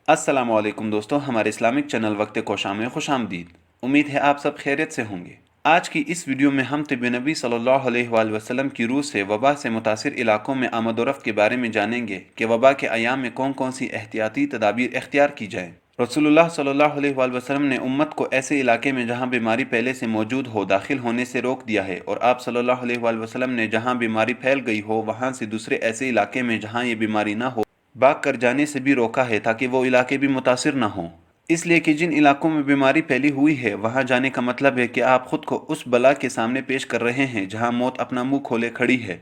अस्सलाम वालेकुम दोस्तों, हमारे इस्लामिक चैनल वक्त कोशा में खुश आमदीद। उम्मीद है आप सब खैरियत से होंगे। आज की इस वीडियो में हम तिब नबी सल्लल्लाहु अलैहि वसल्लम की रूह से वबा से मुतासिर इलाकों में आमद व रफ्त के बारे में जानेंगे कि वबा के अयाम में कौन कौन सी एहतियाती तदाबीर इख्तियार की जाएँ। रसूलुल्लाह सल्लल्लाहु अलैहि वसल्लम ने उम्मत को ऐसे इलाके में जहाँ बीमारी पहले से मौजूद हो दाखिल होने से रोक दिया है, और आप सल्लल्लाहु अलैहि वसल्लम ने जहाँ बीमारी फैल गई हो वहाँ से दूसरे ऐसे इलाके में जहाँ ये बीमारी ना हो भाग कर जाने से भी रोका है, ताकि वो इलाके भी मुतासिर ना हों। इसलिए कि जिन इलाकों में बीमारी फैली हुई है वहाँ जाने का मतलब है कि आप खुद को उस बला के सामने पेश कर रहे हैं जहाँ मौत अपना मुंह खोले खड़ी है।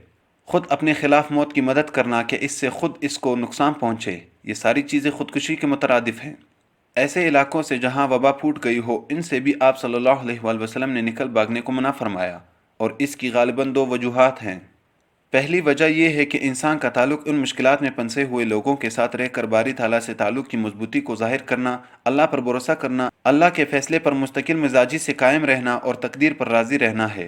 खुद अपने खिलाफ मौत की मदद करना कि इससे खुद इसको नुकसान पहुँचे, ये सारी चीज़ें खुदकुशी के मुतरादिफ हैं। ऐसे इलाकों से जहाँ वबा फूट गई हो, इनसे भी आप सल्लल्लाहु अलैहि वसल्लम ने निकल भागने को मना फरमाया, और इसकी गालिबन दो वजूहात हैं। पहली वजह यह है कि इंसान का ताल्लुक उन मुश्किलात में फंसे हुए लोगों के साथ रहकर बारी ताला से ताल्लुक की मजबूती को जाहिर करना, अल्लाह पर भरोसा करना, अल्लाह के फैसले पर मुस्तकिल मिजाजी से कायम रहना और तकदीर पर राज़ी रहना है।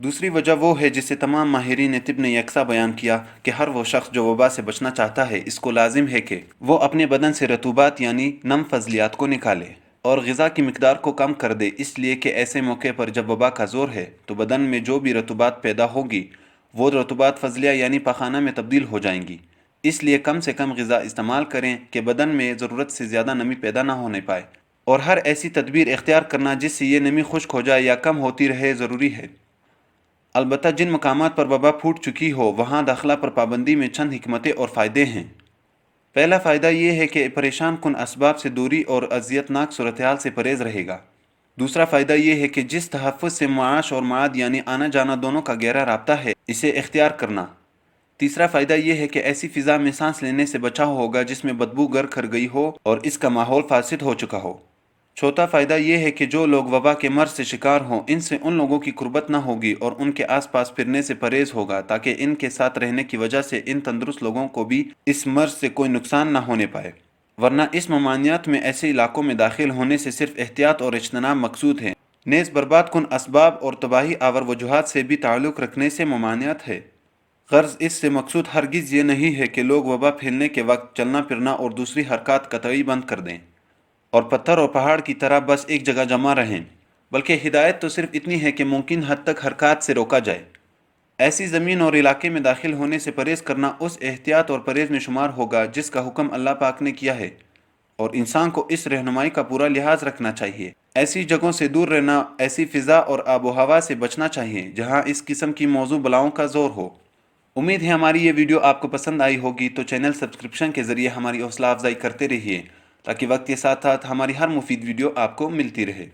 दूसरी वजह वो है जिसे तमाम माहिरीन तिब ने यकसा बयान किया कि हर वो शख्स जो वबा से बचना चाहता है, इसको लाजिम है कि वो अपने बदन से रतूबात यानी नम फजलियात को निकाले और ग़िज़ा की मिकदार को कम कर दे, इसलिए कि ऐसे मौके पर जब वबा का ज़ोर है तो बदन में जो भी रतूबात पैदा होगी वो रतूबात फजलिया यानी पखाना में तब्दील हो जाएंगी। इसलिए कम से कम ग़िज़ा इस्तेमाल करें कि बदन में ज़रूरत से ज़्यादा नमी पैदा ना होने पाए, और हर ऐसी तदबीर इख्तियार करना जिससे ये नमी खुश्क हो जाए या कम होती रहे ज़रूरी है। अलबत्ता जिन मकामात पर वबा फूट चुकी हो वहाँ दाखिला पर पाबंदी में चंद हिकमतें और फ़ायदे हैं। पहला फ़ायदा ये है कि परेशान कुन असबाब से दूरी और अजियतनाक सूरत हाल से परहेज़ रहेगा। दूसरा फ़ायदा ये है कि जिस तहफ़्फ़ुज़ से माश और माद यानी आना जाना दोनों का गहरा राब्ता है, इसे इख्तियार करना। तीसरा फ़ायदा ये है कि ऐसी फ़िज़ा में सांस लेने से बचाव होगा जिसमें बदबू गर कर गई हो और इसका माहौल फासिद हो चुका हो। चौथा फ़ायदा ये है कि जो लोग वबा के मर्ज़ से शिकार हों, इनसे उन लोगों की कुर्बत ना होगी और उनके आस पास फिरने से परहेज़ होगा, ताकि इनके साथ रहने की वजह से इन तंदुरुस्त लोगों को भी इस मर्ज़ से कोई नुकसान ना होने पाए। वरना इस ममानियात में ऐसे इलाकों में दाखिल होने से सिर्फ एहतियात और इज्तनाब मकसूद है, नेज़ बर्बाद कुन असबाब और तबाही आवर वजूहात से भी ताल्लुक़ रखने से ममानियात है। गर्ज़ इससे मकसूद हरगिज़ ये नहीं है कि लोग वबा फैलने के वक्त चलना फिरना और दूसरी हरकत कतई बंद कर दें और पत्थर और पहाड़ की तरह बस एक जगह जमा रहें, बल्कि हिदायत तो सिर्फ इतनी है कि मुमकिन हद तक हरकत से रोका जाए। ऐसी ज़मीन और इलाके में दाखिल होने से परहेज़ करना उस एहतियात और परहेज़ में शुमार होगा जिसका हुक्म अल्लाह पाक ने किया है, और इंसान को इस रहनुमाई का पूरा लिहाज रखना चाहिए। ऐसी जगहों से दूर रहना, ऐसी फ़िज़ा और आबो हवा से बचना चाहिए जहाँ इस किस्म की मौजू बलाओं का ज़ोर हो। उम्मीद है हमारी ये वीडियो आपको पसंद आई होगी, तो चैनल सब्सक्रिप्शन के ज़रिए हमारी हौसला अफजाई करते रहिए, ताकि वक्त के साथ साथ हमारी हर मुफीद वीडियो आपको मिलती रहे।